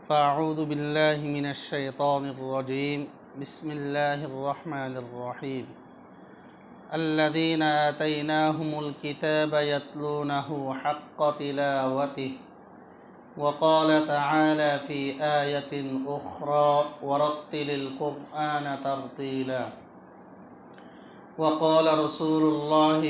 فأعوذ بالله من الشيطان الرجيم بسم الله الرحمن الرحيم الذين آتيناهم الكتاب يتلونه حق تلاوته وقال تعالى في آية أخرى ورتل القرآن ترتيلا وقال رسول الله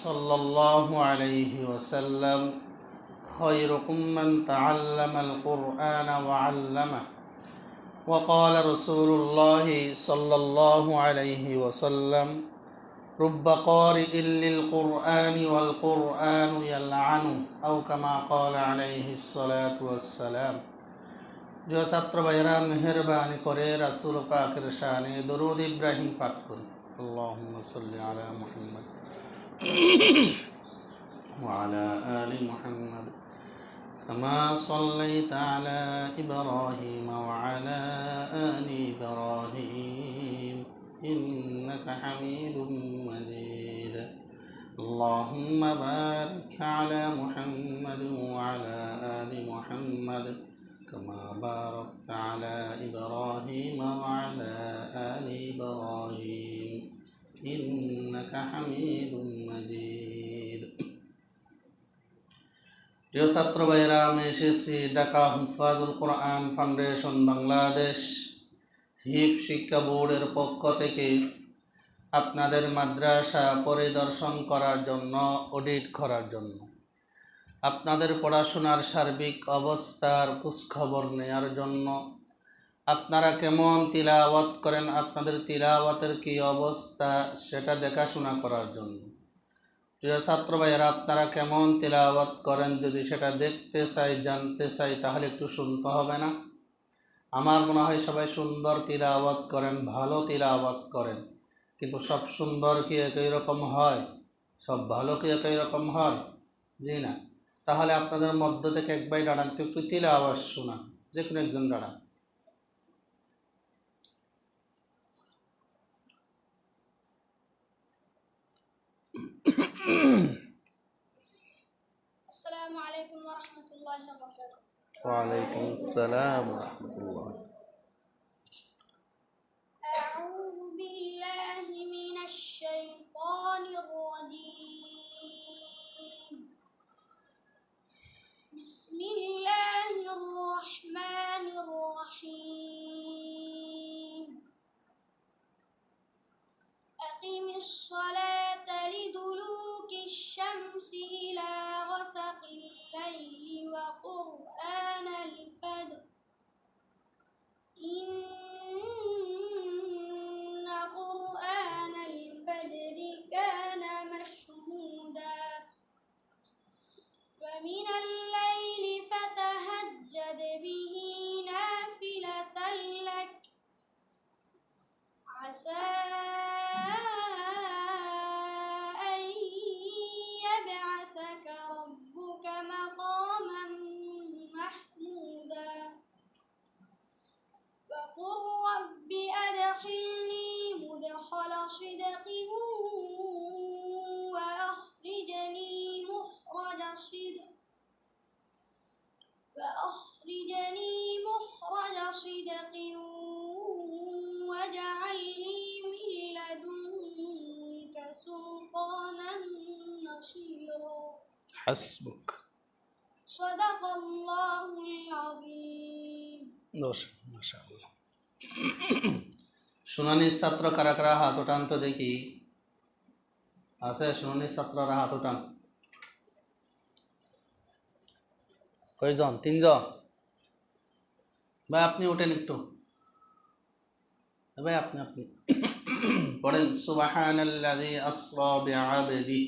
صلى الله عليه وسلم خيركم من تعلم القرآن وعلمه وقال رسول الله صلى الله عليه وسلم رب قارئ للقرآن والقرآن يلعنه أو كما قال عليه الصلاة والسلام जो ছাত্র ভাইরা মেহেরবানি করে রাসূল পাকের শানে দরুদ ইব্রাহিম পাঠ করুন আল্লাহুম্মা সাল্লি আলা মুহাম্মদ ওয়া আলা আলি মুহাম্মদ كما صليت على إبراهيم وعلى آل إبراهيم إنك حميد مجيد اللهم بارك على محمد وعلى آل محمد كما باركت على إبراهيم وعلى آل إبراهيم إنك حميد مجيد প্রিয় ছাত্র ভাইরা, আমি এসেছি ঢাকা হুফাজুল কোরআন ফাউন্ডেশন বাংলাদেশ হিফজ শিক্ষা বোর্ডের পক্ষ থেকে আপনাদের মাদ্রাসা পরিদর্শন করার জন্য, অডিট করার জন্য, আপনাদের পড়াশোনার সার্বিক অবস্থার খোঁজখবর নেওয়ার জন্য, আপনারা কেমন তিলাওয়াত করেন, আপনাদের তিলাওয়াতের কী অবস্থা সেটা দেখাশোনা করার জন্য। প্রিয় ছাত্র ভাইয়েরা, আপনারা কেমন তিলাওয়াত করেন যদি সেটা দেখতে চাই, জানতে চাই, তাহলে একটু শুনতে হবে না? আমার মনে হয় সবাই সুন্দর তিলাওয়াত করেন, ভালো তিলাওয়াত করেন, কিন্তু সব সুন্দর কি একই রকম হয়? সব ভালো কি একই রকম হয়? জি না। তাহলে আপনাদের মধ্য থেকে একবার দাঁড়ান, তো একটু তিলাওয়াত শোনান, যে কোনো একজন দাঁড়ান। السلام عليكم ورحمة الله وبركاته. وعليكم السلام ورحمة الله. أعوذ بالله من الشيطان الرجيم. بسم الله الرحمن الرحيم. أقم الصلاة لدلوك الشمس إلى غسق الليل وقرآن الفجر إن قرآن الفجر كان مشهودا ومن الليل فتهجد به نافلة لك عسى أن يبعثك ربك مقاما محمودا وقل رب أدخلني مدخل صدق وأخرجني مخرج صدق واجعل لي من لدنك سلطانا نصيرا حسبك. صدق الله العظيم. মাশাআল্লাহ। শুনানির ছাত্র কারা কারা হাত উঠান তো দেখি। আছে শুনানির ছাত্ররা হাত উঠান। কয়জন? 3 জন। ভাই আপনি উঠেন একটু। ভাই আপনি পড়েন সুবহানাল্লাযী আসরা বিআবদিহি।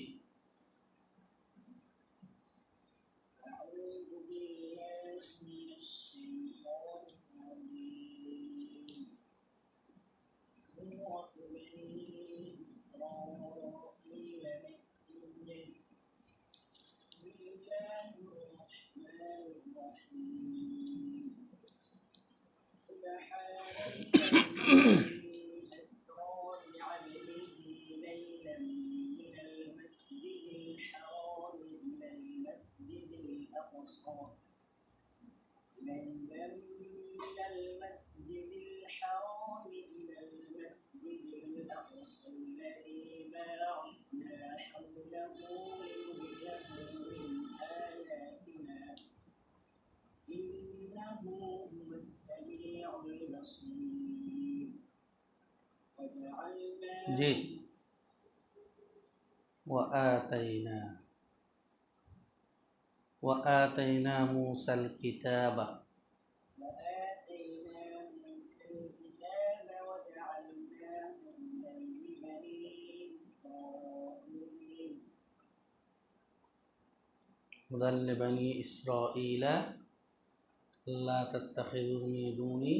من المسجد الحرام إلى المسجد الأقصى الذي باركنا حوله لنريه من آياتنا إنه هو السميع البصير وجعلنا জি وآتينا موسى الكتاب وآتينا موسى الكتاب وجعلناه هدى لبني إسرائيل هدى لبني إسرائيل لا تتخذوا من دوني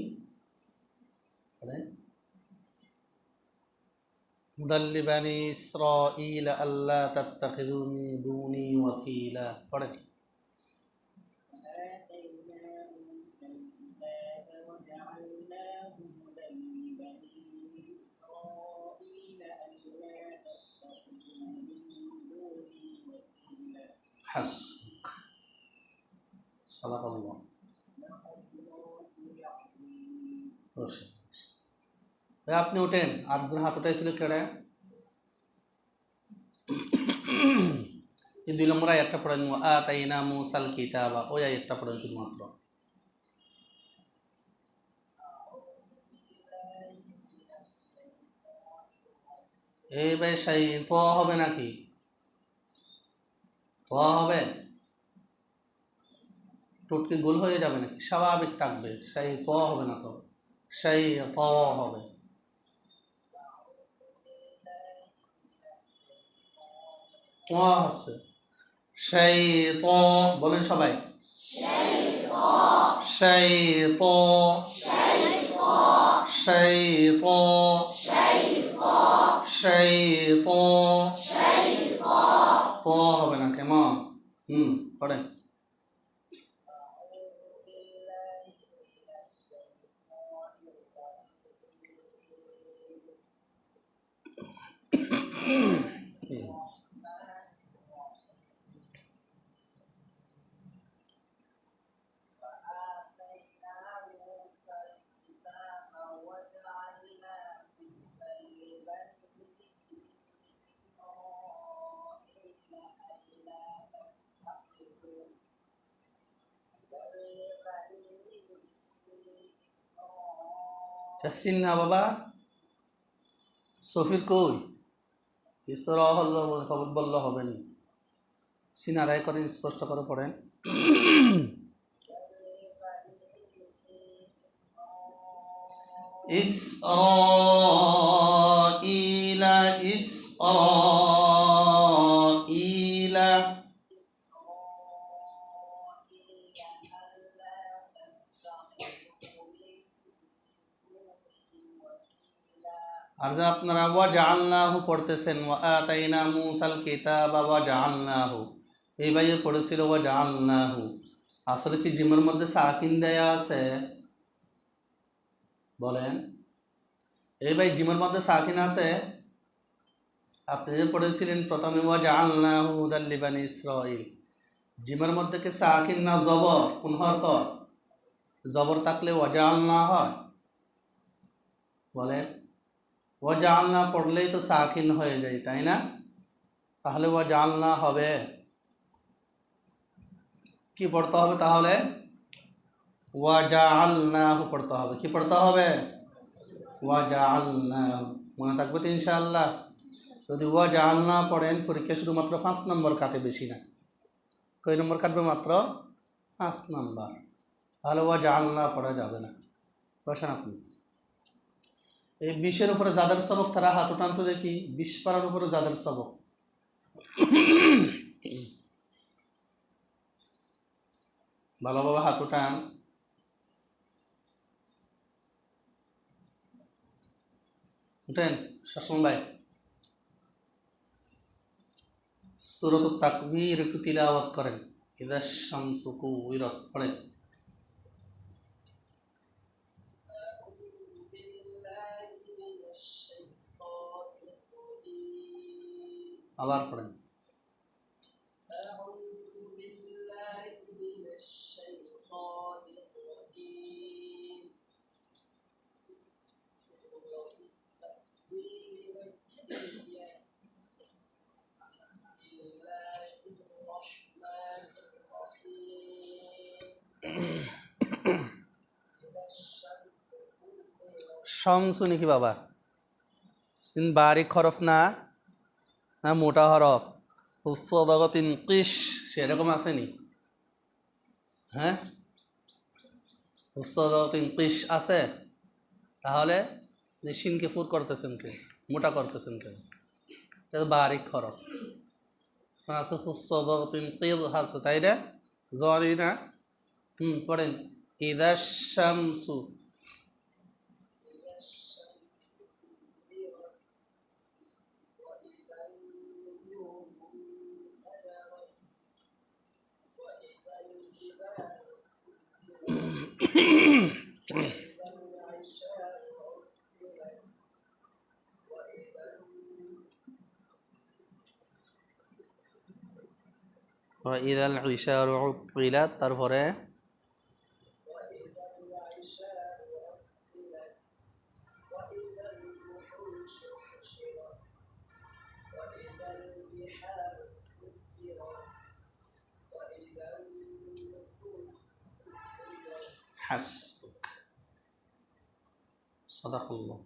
هدى لبني إسرائيل ألا تتخذوا من دوني وكيلا وآتينا موسى الكتاب وجعلناه هدى لبني إسرائيل ألا تتخذوا من دوني وكيلا حسبك صدق الله বসে আপনি ওঠেন আরেকজন হাত উঠাইছিল কেড়ে এই 2 নম্বর আয়াতটা পড়েন আতাইনা মুসাল কিতাবা ওই আয়াতটা পড়েন শুধুমাত্র এই ভাই সেই তো হবে নাকি তো হবে টুটকি গোল হয়ে যাবে নাকি স্বাভাবিক থাকবে সেই তো হবে না তো সেই তো হবে তো আছে সেই তো বলেন সবাই সেই তো সেই তো সেই তো তো হবে না কেমন পড়েন চাচ্ছেন না বাবা সফির কই ঈশ্বর হল খবর বললে হবে না সিন আদায় করেন স্পষ্ট করে পড়েন ইসরাঈলা ইসরাঈলা আর যে আপনারা ওয়াজআলনাহু পড়তেছেন ওয়াআতাইনা মূসাল কিতাবা ওয়াজআলনাহু এই ভাইয়ে পড়েছিল ওয়াজআলনাহু আসলে কি জিমের মধ্যে সাকিন দেয়া আছে বলেন এই ভাই জিমের মধ্যে সাকিন আছে আপনি যে পড়েছিলেন প্রথমে ওয়াজআলনাহু হুদাল লিবানি ইসরাঈল জিমের মধ্যে কি সাকিন না জবর কোন হরকত জবর থাকলে ওয়াজআলনা হয় বলেন ওয়াজআলনা পড়লেই তো সাকিন হয়ে যায় তাই না তাহলে ওয়াজআলনা হবে কি পড়তে হবে তাহলে ওয়াজআলনাহু পড়তে হবে কি পড়তে হবে ওয়াজআলনাহু মনে থাকবে তো ইনশাআল্লাহ যদি ওয়াজআলনা পড়েন পরীক্ষা শুধুমাত্র 5 নম্বর কাটে বেশি না কয় নম্বর কাটবে মাত্র 5 নম্বর তাহলে ওয়াজআলনা পড়া যাবে না বসেন আপনি এই 20-এর উপরে যাদের সবক তারা হাত উঠান তো দেখি 20 পারার উপরে যাদের সবক ভালোভাবে হাত উঠান উঠেন শাসন ভাই সূরাতুত তাকবীর একটু তিলাওয়াত করেন ইযা শামসু কুওয়িরাত পড়েন আবার পড়েন শামসু নাকি বাবা? বারিক হরফ না, না মোটা হরফ? ফুসদাগাতিন কিস সেরকম আসেনি? হ্যাঁ, ফুসদাগাতিন কিস আছে? তাহলে যে শিনকে ফুর করতেছেন কে, মোটা করতেছেন কে? এটা বারিক হরফ। আছে ফুসদাগাতিন কিস আছে, তাই না? জরি না? পড়েন ইদা শামসু। وإذا العشار عطلت তারপরে حسبك صدق الله.